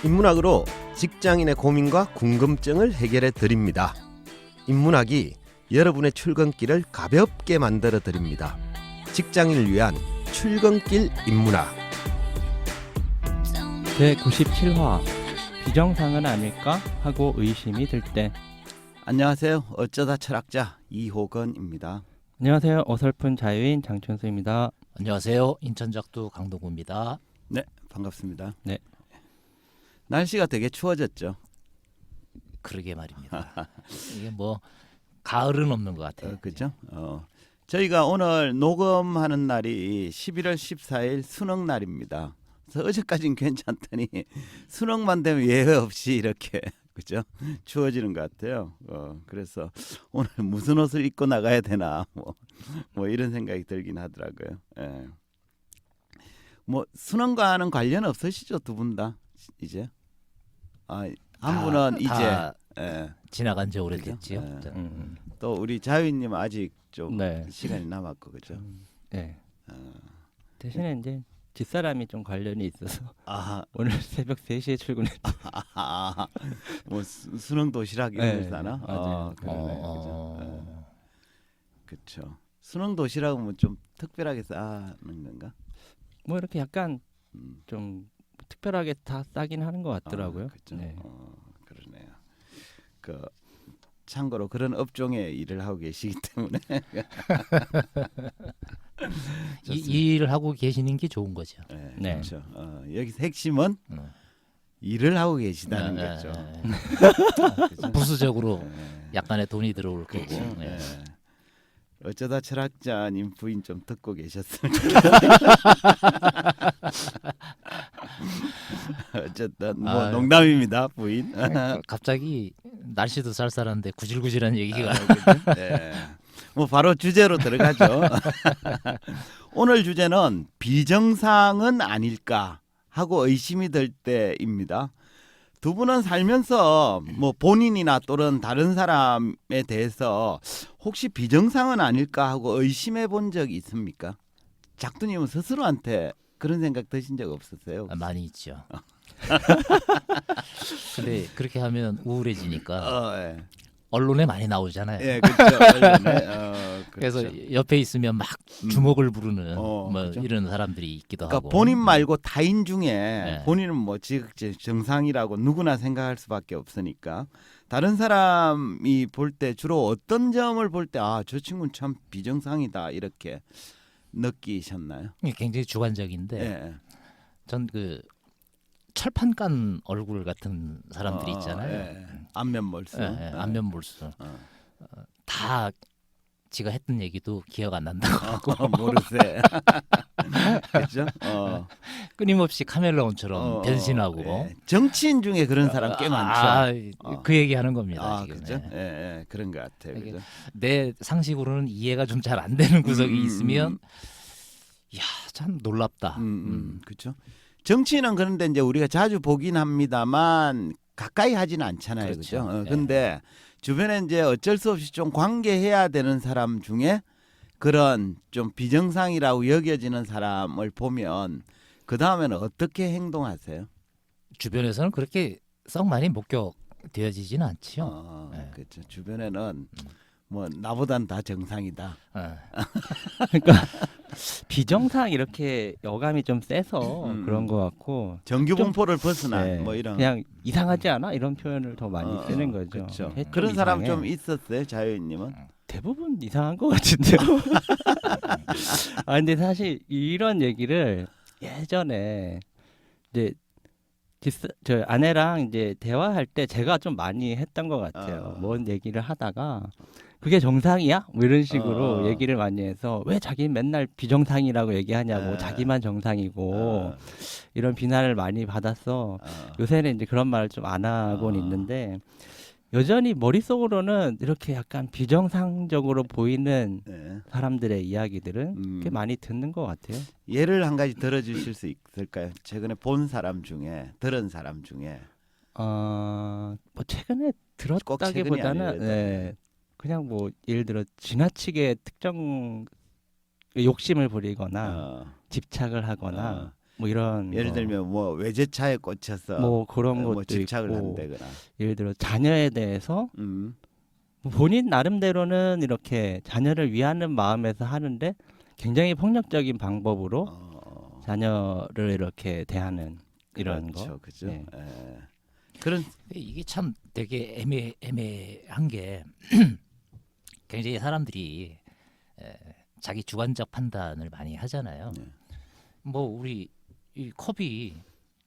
인문학으로 직장인의 고민과 궁금증을 해결해 드립니다. 인문학이 여러분의 출근길을 가볍게 만들어 드립니다. 직장인을 위한 출근길 인문학. 제97화 비정상은 아닐까 하고 의심이 들 때. 안녕하세요. 어쩌다 철학자 이호건입니다. 안녕하세요. 어설픈 자유인 장춘수입니다. 안녕하세요. 인천작두 강동구입니다. 네, 반갑습니다. 네. 날씨가 되게 추워졌죠. 그러게 말입니다. 이게 뭐 가을은 없는 것 같아요. 그렇죠? 저희가 오늘 녹음하는 날이 11월 14일 수능 날입니다. 그래서 어제까지는 괜찮더니 수능만 되면 예외 없이 이렇게 그죠? 추워지는 것 같아요. 그래서 오늘 무슨 옷을 입고 나가야 되나 뭐 이런 생각이 들긴 하더라고요. 예. 뭐 수능과는 관련 없으시죠, 두 분 다 이제? 한 분은 이제 지나간 지 오래됐지요. 예. 또 우리 자유님 아직 좀 네. 시간이 남았고 그죠? 네. 대신에 이제 집사람이 좀 관련이 있어서 아하, 오늘 새벽 3시에 출근했죠. 뭐 수능 도시락 이런 거 사나? 맞아요. 그러네, 그죠? 그렇죠. 수능 도시락은 뭐 좀 특별하게 싸는 건가? 뭐 이렇게 약간 음. 좀 특별하게 다 싸긴 하는 것 같더라고요. 그렇죠. 네. 그러네요. 참고로 그런 업종에 일을 하고 계시기 때문에 이 일을 하고 계시는 게 좋은 거죠. 네, 네. 그렇죠. 여기서 핵심은 일을 하고 계시다는 거죠. 그죠? 부수적으로 네. 약간의 돈이 들어올 거고. 그렇죠. 네. 네. 어쩌다 철학자님 부인 좀 듣고 계셨으면 어쨌든 뭐 농담입니다, 부인. 갑자기 날씨도 쌀쌀한데 구질구질한 얘기가 그죠? 네. 뭐 바로 주제로 들어가죠. 오늘 주제는 비정상은 아닐까 하고 의심이 들 때입니다. 두 분은 살면서 뭐 본인이나 또는 다른 사람에 대해서 혹시 비정상은 아닐까 하고 의심해 본 적이 있습니까? 작두님은 스스로한테 그런 생각 드신 적 없으세요? 많이 있죠. 근데 그렇게 하면 우울해지니까 예. 언론에 많이 나오잖아요. 예, 그렇죠. 그렇죠. 그래서 옆에 있으면 막 주목을 부르는 뭐 그렇죠. 이런 사람들이 있기도 그러니까 하고. 본인 말고 타인 중에 네. 본인은 뭐 정상이라고 누구나 생각할 수밖에 없으니까 다른 사람이 볼 때 주로 어떤 점을 볼 때 저 친구는 참 비정상이다 이렇게 느끼셨나요? 굉장히 주관적인데 예. 전 그 철판 깐 얼굴 같은 사람들이 있잖아요. 예. 안면몰수. 예, 안면몰수. 어. 다 지가 했던 얘기도 기억 안 난다고 모르세. 그렇죠? 끊임없이 카멜레온처럼 변신하고. 예. 정치인 중에 그런 사람 꽤 많죠. 그 얘기하는 겁니다. 지금. 그렇죠? 예. 예, 그런 것 같아요. 이게 그죠? 내 상식으로는 이해가 좀 잘 안 되는 구석이 있으면 야, 참 놀랍다. 그렇죠. 정치인은 그런데 이제 우리가 자주 보긴 합니다만 가까이 하지는 않잖아요, 그렇죠. 그렇죠? 예. 근데 주변에 이제 어쩔 수 없이 좀 관계해야 되는 사람 중에 그런 좀 비정상이라고 여겨지는 사람을 보면 그 다음에는 어떻게 행동하세요? 주변에서는 그렇게 썩 많이 목격되어지지는 않지요. 예. 그렇죠. 주변에는 뭐 나보단 다 정상이다. 예. 그러니까 비정상 이렇게 여감이 좀 세서 그런 것 같고 정규봉포를 벗어난 네, 뭐 이런 그냥 이상하지 않아? 이런 표현을 더 많이 쓰는 거죠. 그렇죠. 좀 그런 사람 이상해. 좀 있었어요, 자유인님은? 대부분 이상한 것 같은데요. 근데 사실 이런 얘기를 예전에 이제 저 아내랑 이제 대화할 때 제가 좀 많이 했던 것 같아요. 뭔 얘기를 하다가 그게 정상이야? 뭐 이런 식으로 얘기를 많이 해서 왜 자기는 맨날 비정상이라고 얘기하냐고 자기만 정상이고 이런 비난을 많이 받았어. 요새는 이제 그런 말을 좀 안 하고는 있는데 여전히 머릿속으로는 이렇게 약간 비정상적으로 보이는 네. 사람들의 이야기들은 꽤 많이 듣는 것 같아요. 예를 한 가지 들어주실 수 있을까요? 최근에 본 사람 중에 들은 사람 중에 뭐 최근에 꼭 최근이 들었다기보다는 아니라도. 네, 그냥 뭐 예를 들어 지나치게 특정 욕심을 부리거나 집착을 하거나 뭐 이런 예를 거. 들면 뭐 외제차에 꽂혀서 뭐 그런 것도 뭐 집착을 있고 한다거나. 예를 들어 자녀에 대해서 음. 본인 나름대로는 이렇게 자녀를 위하는 마음에서 하는데 굉장히 폭력적인 방법으로 자녀를 이렇게 대하는 이런 그렇죠, 거. 그죠. 네. 예. 그런 근데 이게 참 되게 애매한 게 굉장히 사람들이 자기 주관적 판단을 많이 하잖아요. 네. 뭐 우리 이 컵이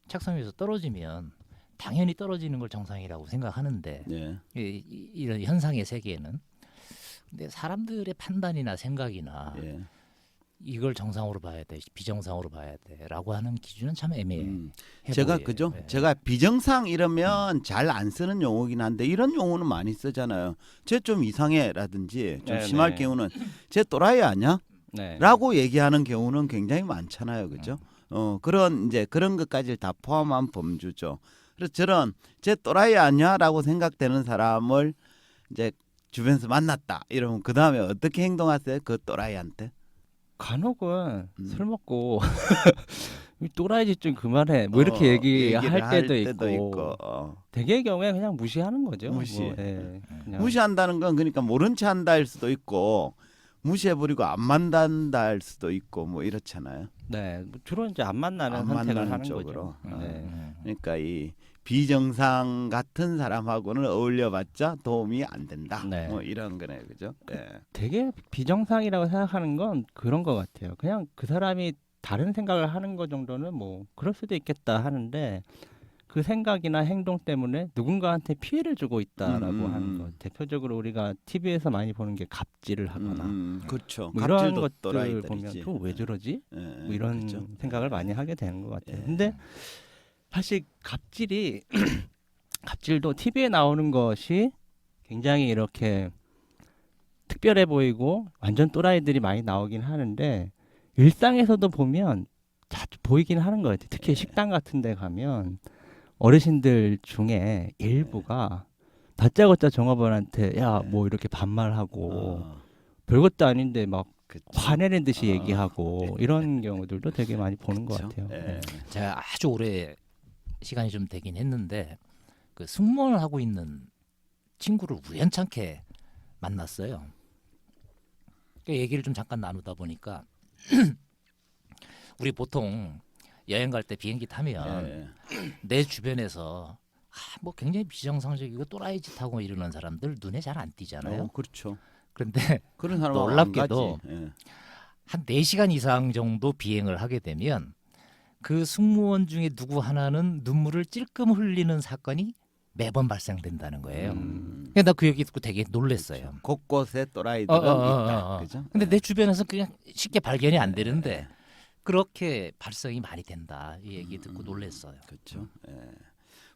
책상 위에서 떨어지면 당연히 떨어지는 걸 정상이라고 생각하는데 예. 이런 현상의 세계에는 근데 사람들의 판단이나 생각이나 예. 이걸 정상으로 봐야 돼, 비정상으로 봐야 돼라고 하는 기준은 참 애매해. 제가 보여요. 그죠? 예. 제가 비정상 이러면 잘 안 쓰는 용어긴 한데 이런 용어는 많이 쓰잖아요. 쟤 좀 이상해라든지 좀 네네. 심할 경우는 쟤 또라이 아니야? 네. 라고 얘기하는 경우는 굉장히 많잖아요. 그죠? 그런 이제 그런 것까지 다 포함한 범주죠. 그래서 저런 쟤 또라이 아니야라고 생각되는 사람을 이제 주변에서 만났다. 이러면 그다음에 어떻게 행동하세요? 그 또라이한테? 간혹은 음. 술 먹고 이 또라이 짓 좀 그만해 뭐 이렇게 얘기를 얘기할 때도 할 있고 대개의 경우에 그냥 무시하는 거죠. 무시. 뭐, 예, 그냥. 무시한다는 건 그러니까 모른 체 한다일 수도 있고 무시해버리고 안 만난다 할 수도 있고 뭐 이렇잖아요. 네, 뭐 주로 이제 안 만나는 안 선택을 만나는 하는 쪽으로. 거죠. 네. 그러니까 이 비정상 같은 사람하고는 어울려봤자 도움이 안 된다. 네. 뭐 이런 거네, 그죠? 예. 되게 비정상이라고 생각하는 건 그런 것 같아요. 그냥 그 사람이 다른 생각을 하는 것 정도는 뭐 그럴 수도 있겠다 하는데 그 생각이나 행동 때문에 누군가한테 피해를 주고 있다라고 하는 것. 대표적으로 우리가 TV에서 많이 보는 게 갑질을 하거나 그렇죠. 뭐 이런 갑질도 것들 또라이들이지. 보면 또 왜 저러지? 예, 뭐 이런 그렇죠. 생각을 많이 하게 되는 것 같아요. 예. 근데 사실 갑질이 갑질도 TV에 나오는 것이 굉장히 이렇게 특별해 보이고 완전 또라이들이 많이 나오긴 하는데 일상에서도 보면 자주 보이긴 하는 것 같아요. 특히 식당 같은 데 가면 어르신들 중에 일부가 다짜고짜 종업원한테 야 뭐 이렇게 반말하고 별것도 아닌데 막 그쵸. 화내는 듯이 얘기하고 이런 경우들도 되게 많이 보는 것 그쵸. 같아요. 예. 네. 제가 아주 오래 시간이 좀 되긴 했는데 그 승무원을 하고 있는 친구를 우연찮게 만났어요. 그 얘기를 좀 잠깐 나누다 보니까 우리 보통 여행 갈 때 비행기 타면 예. 내 주변에서 뭐 굉장히 비정상적이고 또라이 짓 하고 이러는 사람들 눈에 잘 안 띄잖아요. 그렇죠. 그런데 그런 사람은 놀랍게도 안 가지. 예. 한 4시간 이상 정도 비행을 하게 되면 그 승무원 중에 누구 하나는 눈물을 찔끔 흘리는 사건이 매번 발생된다는 거예요. 그러니까 나 그 얘기 듣고 되게 놀랐어요. 곳곳에 또라이들은 있다. 그죠? 근데 예. 내 주변에서 그냥 쉽게 발견이 안 되는데 그렇게 발생이 많이 된다. 이 얘기 듣고 놀랐어요. 그렇죠. 예.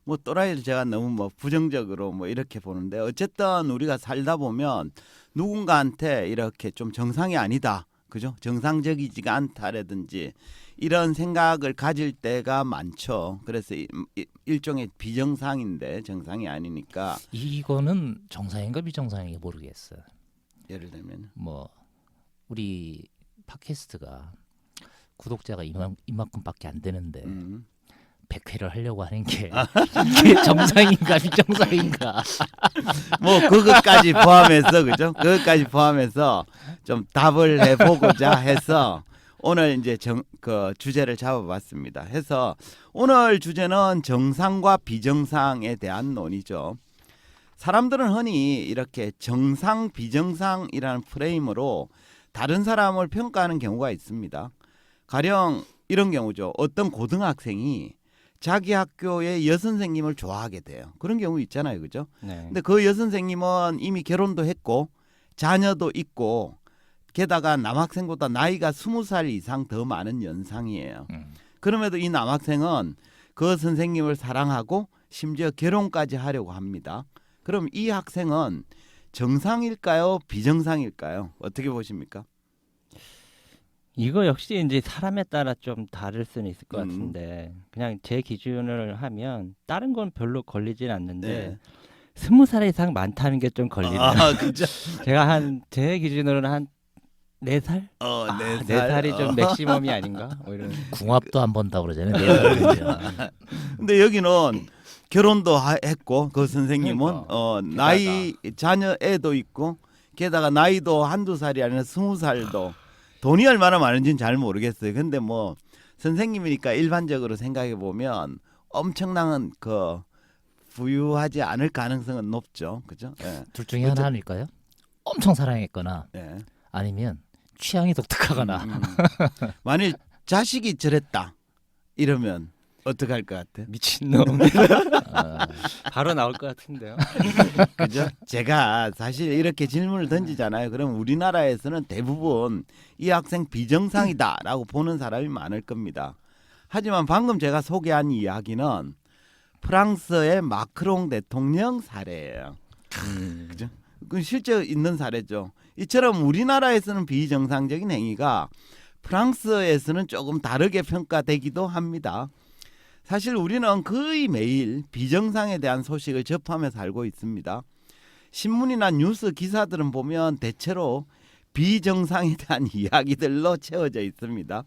뭐 또라이를 제가 너무 뭐 부정적으로 뭐 이렇게 보는데 어쨌든 우리가 살다 보면 누군가한테 이렇게 좀 정상이 아니다. 그죠? 정상적이지가 않다라든지 이런 생각을 가질 때가 많죠. 그래서 일종의 비정상인데 정상이 아니니까 이거는 정상인가 비정상인가 모르겠어요. 예를 들면 뭐 우리 팟캐스트가 구독자가 이만큼밖에 안 되는데 100회를 하려고 하는 게 이게 정상인가 비정상인가. 뭐 그것까지 포함해서 그죠? 그것까지 포함해서 좀 답을 해보고자 해서 오늘 이제 그 주제를 잡아봤습니다. 해서 오늘 주제는 정상과 비정상에 대한 논의죠. 사람들은 흔히 이렇게 정상, 비정상이라는 프레임으로 다른 사람을 평가하는 경우가 있습니다. 가령 이런 경우죠. 어떤 고등학생이 자기 학교의 여선생님을 좋아하게 돼요. 그런 경우 있잖아요. 그죠? 네. 근데 그 여선생님은 이미 결혼도 했고 자녀도 있고 게다가 남학생보다 나이가 20살 이상 더 많은 연상이에요. 그럼에도 이 남학생은 그 선생님을 사랑하고 심지어 결혼까지 하려고 합니다. 그럼 이 학생은 정상일까요? 비정상일까요? 어떻게 보십니까? 이거 역시 이제 사람에 따라 좀 다를 수는 있을 것 같은데 그냥 제 기준을 하면 다른 건 별로 걸리진 않는데 네. 20살 이상 많다는 게 좀 걸리네요. 그죠? 제가 제 기준으로는 한 4살? 네 네 살이 좀 맥시멈이 아닌가? 뭐 이런. 궁합도 안 본다고 그러잖아요. 네 살이면. 근데 여기는 결혼도 했고 그 선생님은 그러니까. 나이 자녀 애도 있고 게다가 나이도 한두 살이 아니라 20살도 돈이 얼마나 많은지는 잘 모르겠어요. 근데 뭐 선생님이니까 일반적으로 생각해 보면 엄청난 그 부유하지 않을 가능성은 높죠. 그죠? 예. 둘 중에 하나 아닐까요? 엄청 사랑했거나 예. 아니면 취향이 독특하거나. 만일 자식이 저랬다 이러면 어떻게 할 것 같아? 미친놈. 바로 나올 것 같은데요. 그죠? 제가 사실 이렇게 질문을 던지잖아요. 그럼 우리나라에서는 대부분 이 학생 비정상이다라고 보는 사람이 많을 겁니다. 하지만 방금 제가 소개한 이야기는 프랑스의 마크롱 대통령 사례예요. 그죠? 그 실제 있는 사례죠. 이처럼 우리나라에서는 비정상적인 행위가 프랑스에서는 조금 다르게 평가되기도 합니다. 사실 우리는 거의 매일 비정상에 대한 소식을 접하며 살고 있습니다. 신문이나 뉴스 기사들은 보면 대체로 비정상에 대한 이야기들로 채워져 있습니다.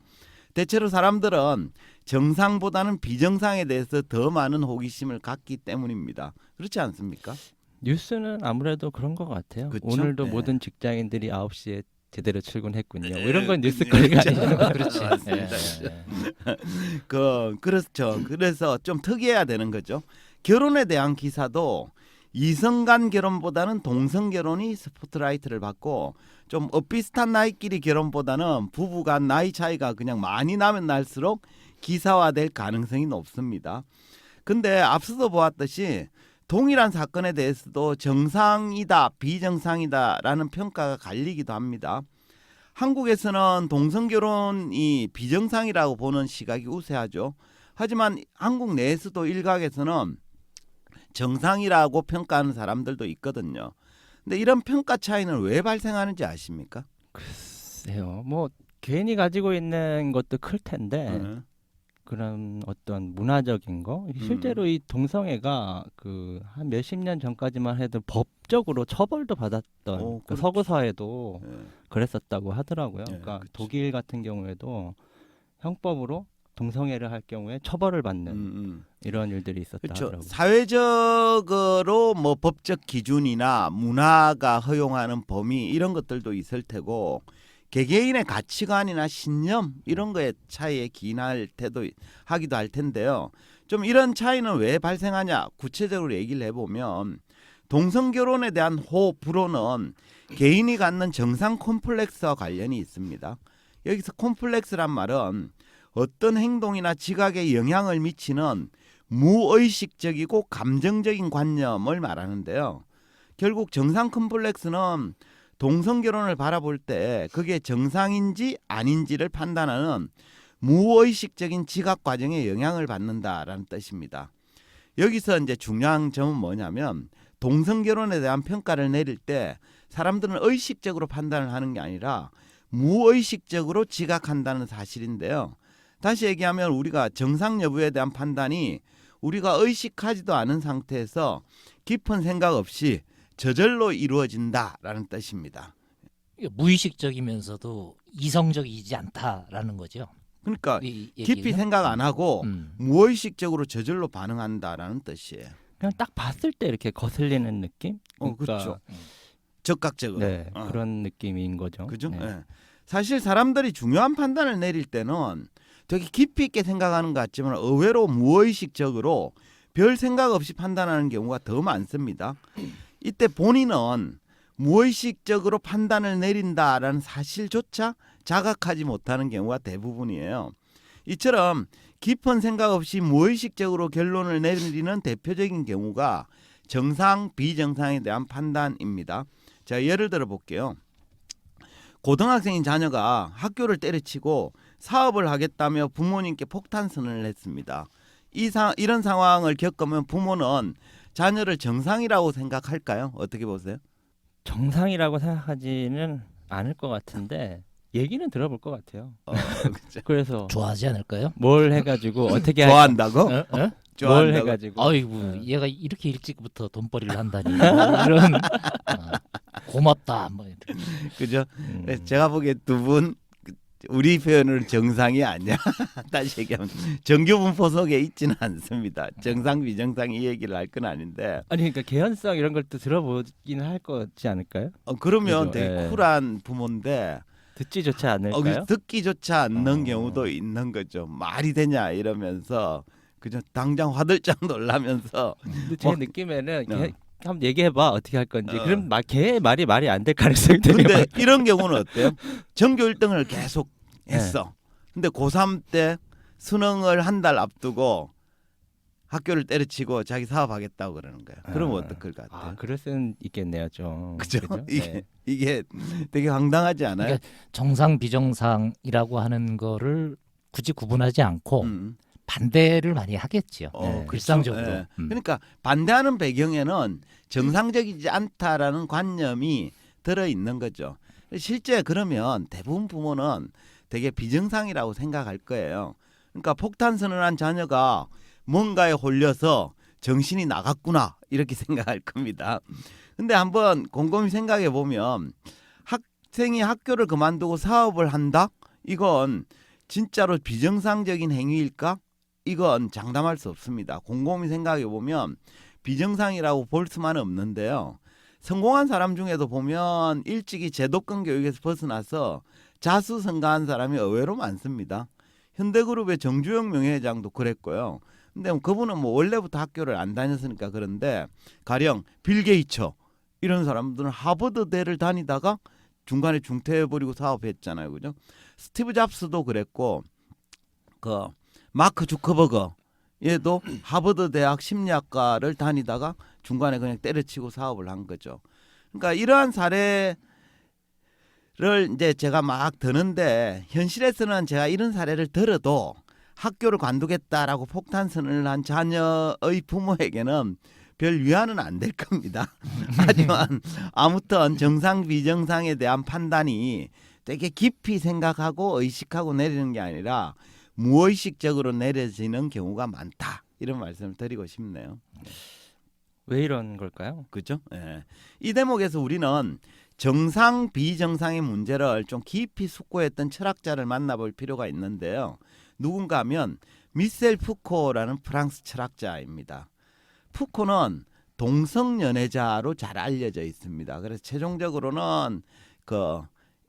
대체로 사람들은 정상보다는 비정상에 대해서 더 많은 호기심을 갖기 때문입니다. 그렇지 않습니까? 뉴스는 아무래도 그런 것 같아요. 그쵸? 오늘도 네. 모든 직장인들이 9시에 제대로 출근했군요. 뭐 이런 건 뉴스거리가 그렇죠. 아니죠. 그렇지. 맞습니다. 예. 그렇죠. 그래서 좀 특이해야 되는 거죠. 결혼에 대한 기사도 이성 간 결혼보다는 동성 결혼이 스포트라이트를 받고 좀 엇비슷한 나이끼리 결혼보다는 부부 간 나이 차이가 그냥 많이 나면 날수록 기사화될 가능성이 높습니다. 근데 앞서도 보았듯이 동일한 사건에 대해서도 정상이다, 비정상이다라는 평가가 갈리기도 합니다. 한국에서는 동성 결혼이 비정상이라고 보는 시각이 우세하죠. 하지만 한국 내에서도 일각에서는 정상이라고 평가하는 사람들도 있거든요. 근데 이런 평가 차이는 왜 발생하는지 아십니까? 글쎄요. 뭐 괜히 가지고 있는 것도 클 텐데 네. 그런 어떤 문화적인 거 실제로 이 동성애가 그 한 몇십 년 전까지만 해도 법적으로 처벌도 받았던 그 그렇죠. 서구 사회도 네. 그랬었다고 하더라고요. 네, 그러니까 그치. 독일 같은 경우에도 형법으로 동성애를 할 경우에 처벌을 받는 이런 일들이 있었다 그렇죠. 하더라고요. 사회적으로 뭐 법적 기준이나 문화가 허용하는 범위 이런 것들도 있을 테고 개개인의 가치관이나 신념 이런 거에 차이에 기인할 때도 하기도 할 텐데요. 좀 이런 차이는 왜 발생하냐 구체적으로 얘기를 해보면 동성 결혼에 대한 불호는 개인이 갖는 정상 콤플렉스와 관련이 있습니다. 여기서 콤플렉스란 말은 어떤 행동이나 지각에 영향을 미치는 무의식적이고 감정적인 관념을 말하는데요. 결국 정상 콤플렉스는 동성 결혼을 바라볼 때 그게 정상인지 아닌지를 판단하는 무의식적인 지각 과정에 영향을 받는다라는 뜻입니다. 여기서 이제 중요한 점은 뭐냐면 동성 결혼에 대한 평가를 내릴 때 사람들은 의식적으로 판단을 하는 게 아니라 무의식적으로 지각한다는 사실인데요. 다시 얘기하면 우리가 정상 여부에 대한 판단이 우리가 의식하지도 않은 상태에서 깊은 생각 없이 저절로 이루어진다라는 뜻입니다. 무의식적이면서도 이성적이지 않다라는 거죠. 그러니까 이 깊이 얘기는? 생각 안 하고 음. 무의식적으로 저절로 반응한다라는 뜻이에요. 그냥 딱 봤을 때 이렇게 거슬리는 느낌? 그렇죠. 적극적으로. 네, 그런 느낌인 거죠. 그죠? 네. 예. 사실 사람들이 중요한 판단을 내릴 때는 되게 깊이 있게 생각하는 것 같지만 의외로 무의식적으로 별 생각 없이 판단하는 경우가 더 많습니다. 이때 본인은 무의식적으로 판단을 내린다라는 사실조차 자각하지 못하는 경우가 대부분이에요. 이처럼 깊은 생각 없이 무의식적으로 결론을 내리는 대표적인 경우가 정상, 비정상에 대한 판단입니다. 자, 예를 들어 볼게요. 고등학생인 자녀가 학교를 때려치고 사업을 하겠다며 부모님께 폭탄 선언을 했습니다. 이런 상황을 겪으면 부모는 자녀를 정상이라고 생각할까요? 어떻게 보세요? 정상이라고 생각하지는 않을 것 같은데 얘기는 들어볼 것 같아요. 그렇죠. 그래서 좋아하지 않을까요? 뭘 해가지고 어떻게 좋아한다고? 어? 어? 뭘 좋아한다고? 해가지고 아이고 얘가 이렇게 일찍부터 돈벌이를 한다니 이런 고맙다. 뭐 그죠? 음. 제가 보기에 두 분 우리 표현으로 정상이 아니야. 다시 얘기하면 정규 분포 속에 있지는 않습니다. 정상 비정상 이 얘기를 할 건 아닌데 아니 그러니까 개연성 이런 걸 또 들어보긴 할 거지 않을까요? 그러면 그죠? 되게 예. 쿨한 부모인데 듣지조차 않을까요? 듣기조차 않는 어. 경우도 있는 거죠. 말이 되냐 이러면서 그죠? 당장 화들짝 놀라면서 근데 제 느낌에는 어. 한번 얘기해봐 어떻게 할 건지. 어. 그럼 걔의 말이 안 될 가능성이 되게 근데 많. 이런 경우는 어때요? 전교 1등을 계속 네. 했어. 근데 고3 때 수능을 한 달 앞두고 학교를 때려치고 자기 사업하겠다고 그러는 거예요. 그러면 어떨 것 같아요? 아, 그럴 수는 있겠네요, 좀. 그죠? 이게 네. 이게 되게 황당하지 않아요? 그러니까 정상 비정상이라고 하는 거를 굳이 구분하지 않고 음. 반대를 많이 하겠지요. 네. 그렇죠. 일상적으로. 예. 그러니까 반대하는 배경에는 정상적이지 않다라는 관념이 들어 있는 거죠. 실제 그러면 대부분 부모는 되게 비정상이라고 생각할 거예요. 그러니까 폭탄 선언한 자녀가 뭔가에 홀려서 정신이 나갔구나 이렇게 생각할 겁니다. 근데 한번 곰곰이 생각해 보면 학생이 학교를 그만두고 사업을 한다? 이건 진짜로 비정상적인 행위일까? 이건 장담할 수 없습니다. 곰곰이 생각해 보면 비정상이라고 볼 수만은 없는데요. 성공한 사람 중에도 보면 일찍이 제도권 교육에서 벗어나서 자수성가한 사람이 의외로 많습니다. 현대그룹의 정주영 명예회장도 그랬고요. 근데 그분은 뭐 원래부터 학교를 안 다녔으니까 그런데 가령 빌 게이츠 이런 사람들은 하버드대를 다니다가 중간에 중퇴해버리고 사업했잖아요, 그죠? 스티브 잡스도 그랬고 그 마크 주커버거 얘도 하버드 대학 심리학과를 다니다가 중간에 그냥 때려치고 사업을 한 거죠. 그러니까 이러한 사례를 이제 제가 막 드는데 현실에서는 제가 이런 사례를 들어도 학교를 관두겠다라고 폭탄 선언을 한 자녀의 부모에게는 별 위안은 안 될 겁니다. 하지만 아무튼 정상 비정상에 대한 판단이 되게 깊이 생각하고 의식하고 내리는 게 아니라 무의식적으로 내려지는 경우가 많다. 이런 말씀을 드리고 싶네요. 왜 이런 걸까요? 그렇죠? 예. 이 대목에서 우리는 정상 비정상의 문제를 좀 깊이 숙고했던 철학자를 만나볼 필요가 있는데요. 누군가 하면 미셀 푸코라는 프랑스 철학자입니다. 푸코는 동성연애자로 잘 알려져 있습니다. 그래서 최종적으로는 그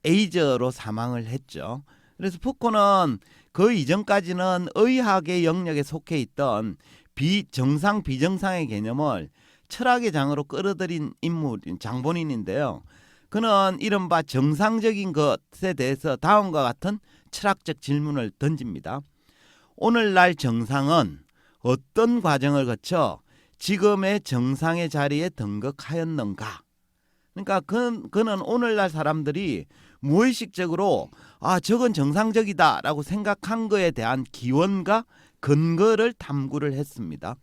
에이즈로 사망을 했죠. 그래서 푸코는 그 이전까지는 의학의 영역에 속해 있던 비정상 비정상의 개념을 철학의 장으로 끌어들인 인물 장본인인데요. 그는 이른바 정상적인 것에 대해서 다음과 같은 철학적 질문을 던집니다. 오늘날 정상은 어떤 과정을 거쳐 지금의 정상의 자리에 등극하였는가? 그러니까 그는 오늘날 사람들이 무의식적으로 저건 정상적이다라고 생각한 거에 대한 기원과 근거를 탐구를 했습니다.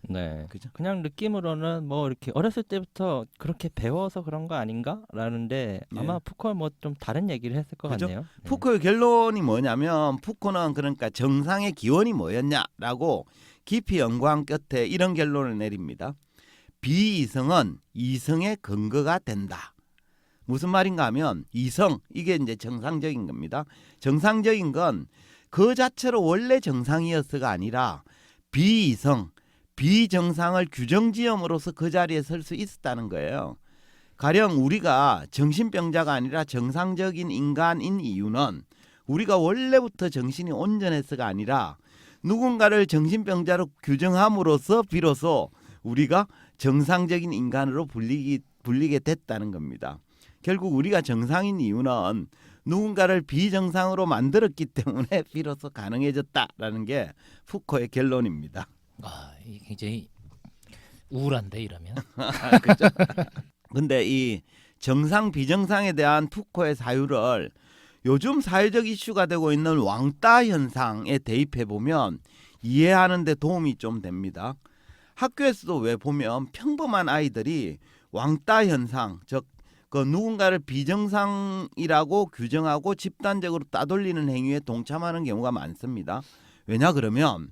네. 그죠? 그냥 느낌으로는 뭐 이렇게 어렸을 때부터 그렇게 배워서 그런 거 아닌가라는데 예. 아마 푸코는 뭐 좀 다른 얘기를 했을 것 그죠? 같네요. 네. 푸코의 결론이 뭐냐면 푸코는 그러니까 정상의 기원이 뭐였냐라고 깊이 연구한 끝에 이런 결론을 내립니다. 비이성은 이성의 근거가 된다. 무슨 말인가 하면 이성 이게 이제 정상적인 겁니다. 정상적인 건 그 자체로 원래 정상이었어가 아니라 비이성 비정상을 규정지음으로써 그 자리에 설 수 있었다는 거예요. 가령 우리가 정신병자가 아니라 정상적인 인간인 이유는 우리가 원래부터 정신이 온전했어가 아니라 누군가를 정신병자로 규정함으로써 비로소 우리가 정상적인 인간으로 불리게 됐다는 겁니다. 결국 우리가 정상인 이유는 누군가를 비정상으로 만들었기 때문에 비로소 가능해졌다라는 게 푸코의 결론입니다. 이게 굉장히 우울한데 이러면. 그렇죠? 근데 이 정상 비정상에 대한 푸코의 사유를 요즘 사회적 이슈가 되고 있는 왕따 현상에 대입해 보면 이해하는 데 도움이 좀 됩니다. 학교에서도 왜 보면 평범한 아이들이 왕따 현상, 즉 그 누군가를 비정상이라고 규정하고 집단적으로 따돌리는 행위에 동참하는 경우가 많습니다. 왜냐 그러면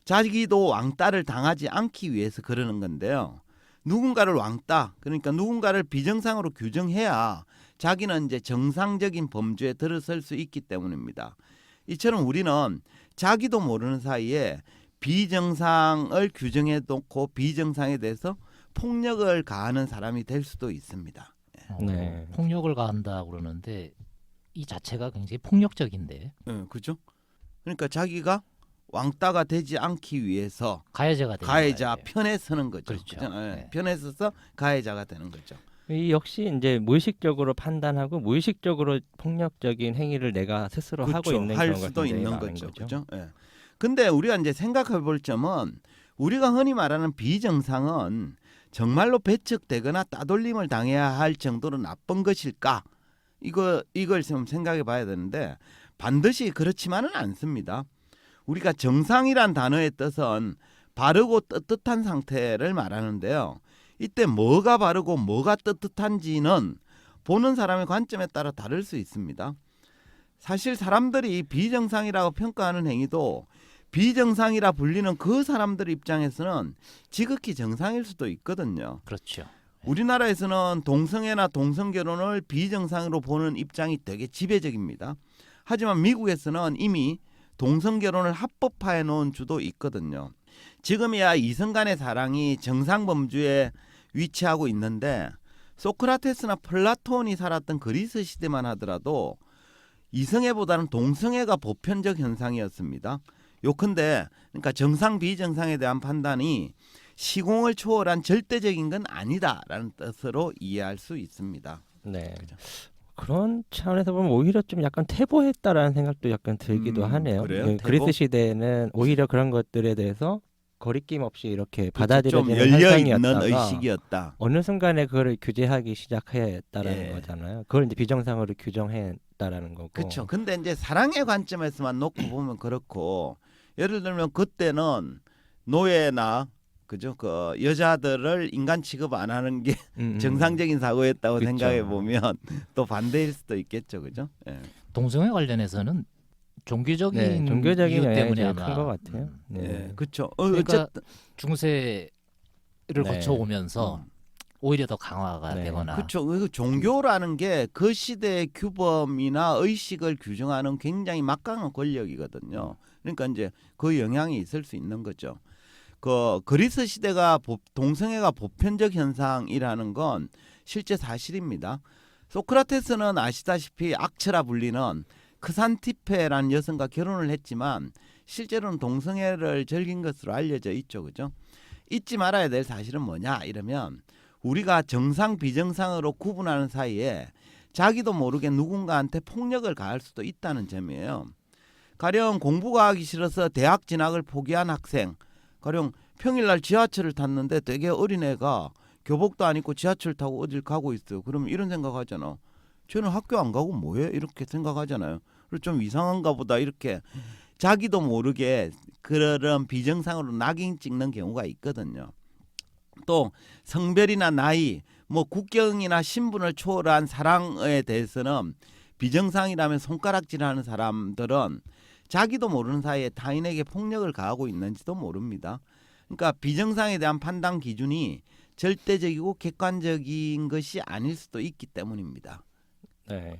자기도 왕따를 당하지 않기 위해서 그러는 건데요. 누군가를 왕따, 그러니까 누군가를 비정상으로 규정해야 자기는 이제 정상적인 범주에 들어설 수 있기 때문입니다. 이처럼 우리는 자기도 모르는 사이에 비정상을 규정해 놓고 비정상에 대해서 폭력을 가하는 사람이 될 수도 있습니다. 네. 폭력을 가한다 그러는데 이 자체가 굉장히 폭력적인데 그죠? 그러니까 자기가 왕따가 되지 않기 위해서 가해자가 되는 가해자 거예요. 편에 서는 거죠. 그렇죠. 그죠? 예, 네. 편에 서서 가해자가 되는 거죠. 이 역시 이제 무의식적으로 판단하고 무의식적으로 폭력적인 행위를 내가 스스로 하고 그렇죠. 있는 할 경우가 수도 굉장히 있는 많은 거죠. 거죠. 그죠? 예. 근데 우리가 이제 생각해 볼 점은 우리가 흔히 말하는 비정상은 정말로 배척되거나 따돌림을 당해야 할 정도로 나쁜 것일까? 이걸 좀 생각해 봐야 되는데 반드시 그렇지만은 않습니다. 우리가 정상이란 단어의 뜻은 바르고 떳떳한 상태를 말하는데요. 이때 뭐가 바르고 뭐가 떳떳한지는 보는 사람의 관점에 따라 다를 수 있습니다. 사실 사람들이 비정상이라고 평가하는 행위도 비정상이라 불리는 그 사람들 입장에서는 지극히 정상일 수도 있거든요. 그렇죠. 우리나라에서는 동성애나 동성결혼을 비정상으로 보는 입장이 되게 지배적입니다. 하지만 미국에서는 이미 동성결혼을 합법화해 놓은 주도 있거든요. 지금이야 이성 간의 사랑이 정상 범주에 위치하고 있는데 소크라테스나 플라톤이 살았던 그리스 시대만 하더라도 이성애보다는 동성애가 보편적 현상이었습니다. 요컨대 그러니까 정상 비정상에 대한 판단이 시공을 초월한 절대적인 건 아니다라는 뜻으로 이해할 수 있습니다. 네. 그죠. 그런 차원에서 보면 오히려 좀 약간 퇴보했다라는 생각도 약간 들기도 하네요. 그래요? 네, 퇴보? 그리스 시대에는 오히려 그런 것들에 대해서 거리낌 없이 이렇게 좀 받아들여지는 열려 있는 현상이었다가 의식이었다. 어느 순간에 그걸 규제하기 시작했다라는 예. 거잖아요. 그걸 이제 비정상으로 규정했다라는 거고. 그렇죠. 근데 이제 사랑의 관점에서만 놓고 보면 그렇고 예를 들면 그때는 노예나 그죠 그 여자들을 인간 취급 안 하는 게 정상적인 사고였다고 그쵸. 생각해 보면 또 반대일 수도 있겠죠, 그죠? 예. 동성애 관련해서는 종교적인 네, 종교적인 이유 영향이 때문에 제일 아마 큰것 같아요. 네. 예, 그렇죠. 그러니까 어쨌든 중세를 네. 거쳐오면서 오히려 더 강화가 네. 되거나 그렇죠. 그 종교라는 게 그 시대의 규범이나 의식을 규정하는 굉장히 막강한 권력이거든요. 그러니까 이제 그 영향이 있을 수 있는 거죠. 그 그리스 시대가 동성애가 보편적 현상이라는 건 실제 사실입니다. 소크라테스는 아시다시피 악처라 불리는 크산티페라는 여성과 결혼을 했지만 실제로는 동성애를 즐긴 것으로 알려져 있죠, 그죠? 잊지 말아야 될 사실은 뭐냐 이러면 우리가 정상 비정상으로 구분하는 사이에 자기도 모르게 누군가한테 폭력을 가할 수도 있다는 점이에요. 가령 공부가 하기 싫어서 대학 진학을 포기한 학생, 가령 평일날 지하철을 탔는데 되게 어린애가 교복도 안 입고 지하철 타고 어딜 가고 있어요. 그러면 이런 생각하잖아. 쟤는 학교 안 가고 뭐해? 이렇게 생각하잖아요. 그리고 좀 이상한가 보다 이렇게 자기도 모르게 그런 비정상으로 낙인 찍는 경우가 있거든요. 또 성별이나 나이, 뭐 국경이나 신분을 초월한 사랑에 대해서는 비정상이라면 손가락질하는 사람들은 자기도 모르는 사이에 타인에게 폭력을 가하고 있는지도 모릅니다. 그러니까 비정상에 대한 판단 기준이 절대적이고 객관적인 것이 아닐 수도 있기 때문입니다. 네.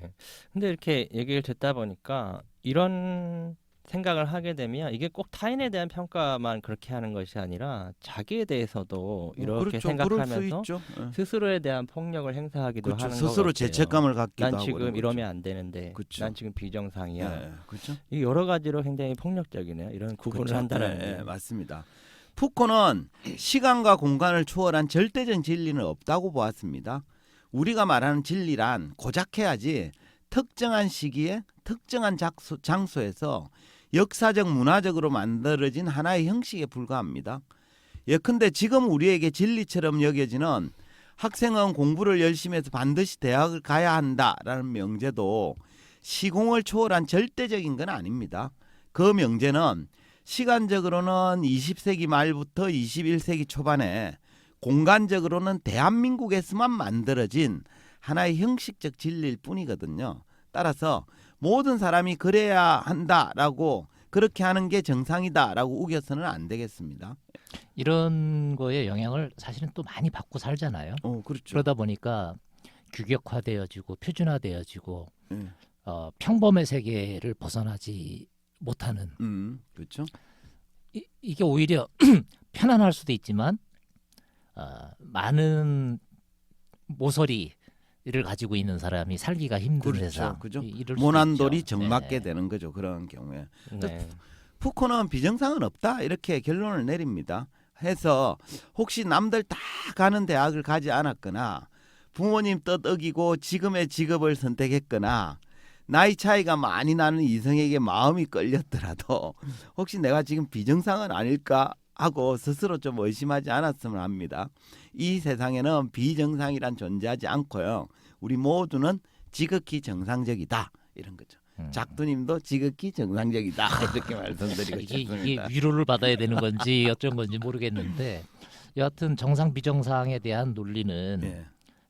근데 이렇게 얘기를 듣다 보니까 이런 생각을 하게 되면 이게 꼭 타인에 대한 평가만 그렇게 하는 것이 아니라 자기에 대해서도 이렇게 그렇죠. 그럴 수 생각하면서 있죠. 예. 스스로에 대한 폭력을 행사하기도 그렇죠. 하는 것 스스로 같아요. 죄책감을 갖기도 난 하고 지금 그런 이러면 거죠. 안 되는데 그렇죠. 난 지금 비정상이야. 예, 그렇죠. 이 여러 가지로 굉장히 폭력적이네요. 이런 구분을 그렇죠. 한다는 예, 게. 맞습니다. 푸코는 시간과 공간을 초월한 절대적 진리는 없다고 보았습니다. 우리가 말하는 진리란 고작해야지 특정한 시기에 특정한 장소에서 역사적 문화적으로 만들어진 하나의 형식에 불과합니다. 예컨대 지금 우리에게 진리처럼 여겨지는 학생은 공부를 열심히 해서 반드시 대학을 가야 한다라는 명제도 시공을 초월한 절대적인 건 아닙니다. 그 명제는 시간적으로는 20세기 말부터 21세기 초반에 공간적으로는 대한민국에서만 만들어진 하나의 형식적 진리일 뿐이거든요. 따라서 모든 사람이 그래야 한다라고 그렇게 하는 게 정상이다라고 우겨서는 안 되겠습니다. 이런 거에 영향을 사실은 또 많이 받고 살잖아요. 그렇죠. 그러다 보니까 규격화되어지고 표준화되어지고 예. 평범의 세계를 벗어나지 못하는 그렇죠. 이게 오히려 편안할 수도 있지만 많은 모서리를 가지고 있는 사람이 살기가 힘든 그렇죠. 세상, 그죠. 이럴 수도 모난돌이 있죠. 정맞게 네. 되는 거죠. 그런 경우에. 네. 푸코는 비정상은 없다 이렇게 결론을 내립니다. 해서 혹시 남들 다 가는 대학을 가지 않았거나 부모님 뜻 어기고 지금의 직업을 선택했거나 나이 차이가 많이 나는 이성에게 마음이 끌렸더라도 혹시 내가 지금 비정상은 아닐까 하고 스스로 좀 의심하지 않았으면 합니다. 이 세상에는 비정상이란 존재하지 않고요. 우리 모두는 지극히 정상적이다 이런 거죠. 작두님도 지극히 정상적이다 이렇게 말씀드리고 이게 싶습니다. 위로를 받아야 되는 건지 어쩐 건지 모르겠는데 여하튼 정상 비정상에 대한 논리는 예.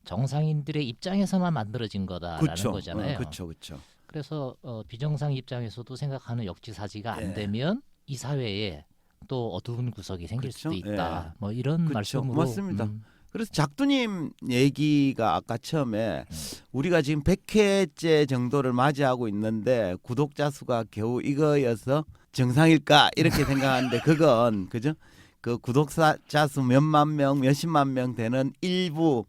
정상인들의 입장에서만 만들어진 거다라는 그렇죠. 거잖아요. 그렇죠. 그렇죠. 그래서 비정상 입장에서도 생각하는 역지사지가 안 예. 되면 이 사회에 또 어두운 구석이 생길 그렇죠. 수도 있다. 예. 뭐 이런 그렇죠. 말씀으로 맞습니다. 그래서 작두님 얘기가 아까 처음에 우리가 지금 100회째 정도를 맞이하고 있는데 구독자 수가 겨우 이거여서 정상일까 이렇게 생각하는데 그건 그죠? 그 구독자 수 몇만 명, 몇십만 명 되는 일부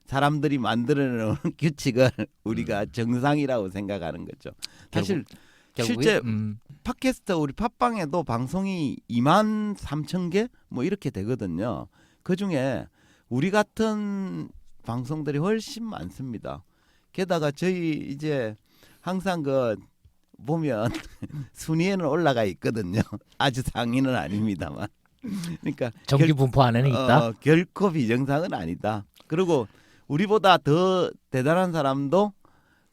사람들이 만들어 놓은 규칙을 우리가 정상이라고 생각하는 거죠. 사실 실제 팟캐스트 우리 팟빵에도 방송이 2만 3천 개 뭐 이렇게 되거든요. 그중에 우리 같은 방송들이 훨씬 많습니다. 게다가 저희 이제 항상 그 보면 순위에는 올라가 있거든요. 아주 상위는 아닙니다만. 그러니까 정기 분포 안에는 있다. 결코 비정상은 아니다. 그리고 우리보다 더 대단한 사람도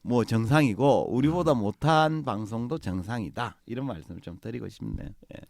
뭐 정상이고 우리보다 못한 방송도 정상이다. 이런 말씀을 좀 드리고 싶네요. 예.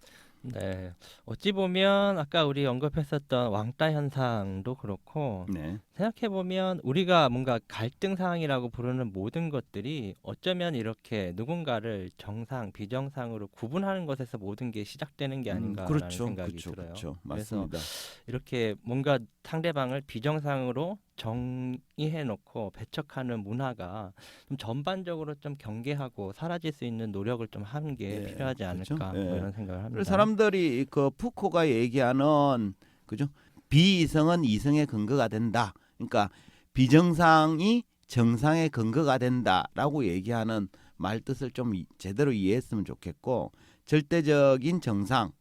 네. 어찌 보면 아까 우리 언급했었던 왕따 현상도 그렇고 네. 생각해 보면 우리가 뭔가 갈등 상황이라고 부르는 모든 것들이 어쩌면 이렇게 누군가를 정상, 비정상으로 구분하는 것에서 모든 게 시작되는 게 아닌가라는 그렇죠. 생각이 그렇죠. 들어요. 그렇죠. 그래서 맞습니다. 이렇게 뭔가 상대방을 비정상으로 정의해 놓고 배척하는 문화가 좀 전반적으로 좀 경계하고 사라질 수 있는 노력을 좀 하는 게 예, 필요하지 그렇죠. 않을까 예. 뭐 이런 생각을 합니다. 그래서 사람들이 그 푸코가 얘기하는 그죠? 비이성은 이성의 근거가 된다. 그러니까 비정상이 정상의 근거가 된다라고 얘기하는 말 뜻을 좀 제대로 이해했으면 좋겠고 절대적인 정상,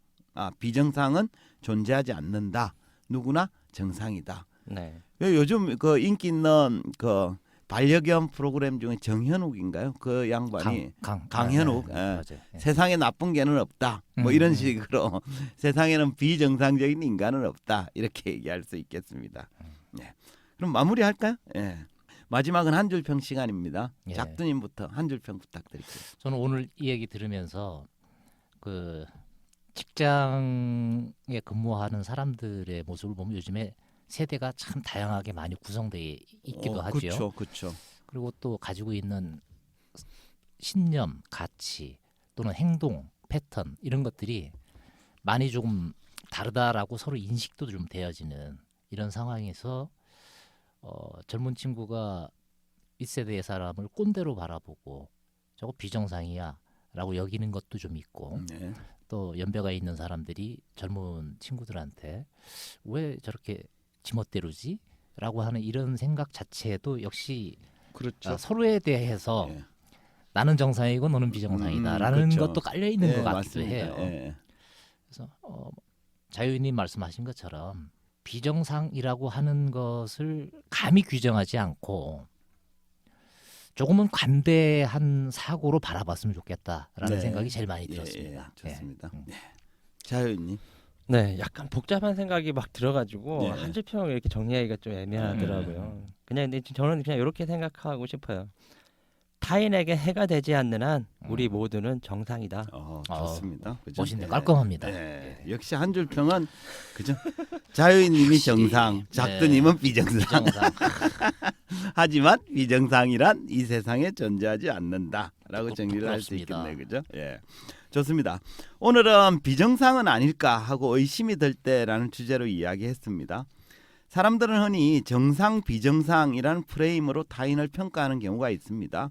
비정상은 존재하지 않는다. 누구나 정상이다. 네. 요즘 그 인기 있는 그 반려견 프로그램 중에 정현욱인가요? 그 양반이 강현욱. 예. 맞아요. 예. 세상에 나쁜 개는 없다. 뭐 이런 음. 식으로 세상에는 비정상적인 인간은 없다. 이렇게 얘기할 수 있겠습니다. 네. 그럼 마무리할까요? 예. 마지막은 한 줄 평 시간입니다. 예. 작두님부터 한 줄 평 부탁드릴게요. 저는 오늘 이 얘기 들으면서 그 직장에 근무하는 사람들의 모습을 보면 요즘에 세대가 참 다양하게 많이 구성되어 있기도 하죠. 그렇죠, 그렇죠. 그리고 또 가지고 있는 신념, 가치 또는 행동, 패턴 이런 것들이 많이 조금 다르다라고 서로 인식도 좀 되어지는 이런 상황에서 젊은 친구가 윗세대의 사람을 꼰대로 바라보고 저거 비정상이야라고 여기는 것도 좀 있고 네. 또 연배가 있는 사람들이 젊은 친구들한테 왜 저렇게 지멋대로지? 라고 하는 이런 생각 자체도 역시 그렇죠. 서로에 대해서 예. 나는 정상이고 너는 비정상이다 라는 그렇죠. 것도 깔려 있는 예, 것 같기도 맞습니다. 해요. 예. 그래서 자유인님 말씀하신 것처럼 비정상이라고 하는 것을 감히 규정하지 않고 조금은 관대한 사고로 바라봤으면 좋겠다라는 네. 생각이 제일 많이 예, 들었습니다. 예, 좋습니다. 예. 네. 자유님. 네, 약간 복잡한 생각이 막 들어가지고 네. 한 줄 평을 이렇게 정리하기가 좀 애매하더라고요. 그냥 근데 저는 그냥 이렇게 생각하고 싶어요. 타인에게 해가 되지 않는 한 우리 모두는 정상이다. 좋습니다. 그죠? 멋있네, 깔끔합니다. 네. 역시 한 줄 평은 그죠? 자유인님이 정상, 작두님은 비정상. 비정상. 하지만 비정상이란 이 세상에 존재하지 않는다라고 정리를 할 수 부끄럽습니다. 있겠네요. 그죠? 예. 좋습니다. 오늘은 비정상은 아닐까 하고 의심이 들 때라는 주제로 이야기했습니다. 사람들은 흔히 정상, 비정상이라는 프레임으로 타인을 평가하는 경우가 있습니다.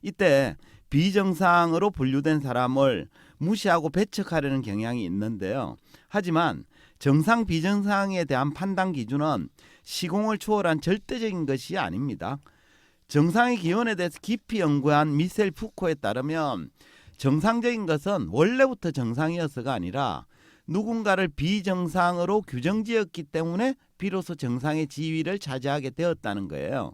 이때 비정상으로 분류된 사람을 무시하고 배척하려는 경향이 있는데요. 하지만 정상, 비정상에 대한 판단 기준은 시공을 초월한 절대적인 것이 아닙니다. 정상의 기원에 대해서 깊이 연구한 미셀 푸코에 따르면 정상적인 것은 원래부터 정상이어서가 아니라 누군가를 비정상으로 규정지었기 때문에 비로소 정상의 지위를 차지하게 되었다는 거예요.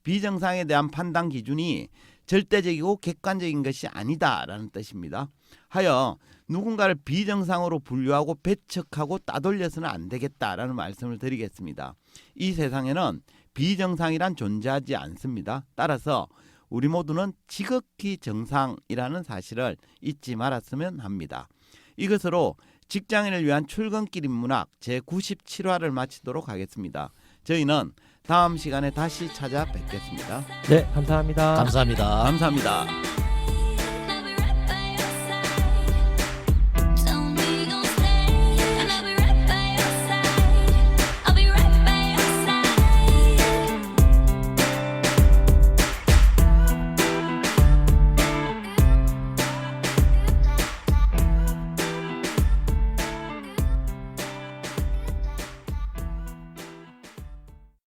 비정상에 대한 판단 기준이 절대적이고 객관적인 것이 아니다라는 뜻입니다. 하여 누군가를 비정상으로 분류하고 배척하고 따돌려서는 안 되겠다라는 말씀을 드리겠습니다. 이 세상에는 비정상이란 존재하지 않습니다. 따라서 우리 모두는 지극히 정상이라는 사실을 잊지 말았으면 합니다. 이것으로 직장인을 위한 출근길 인문학 제97화를 마치도록 하겠습니다. 저희는 다음 시간에 다시 찾아뵙겠습니다. 네, 감사합니다. 감사합니다. 감사합니다.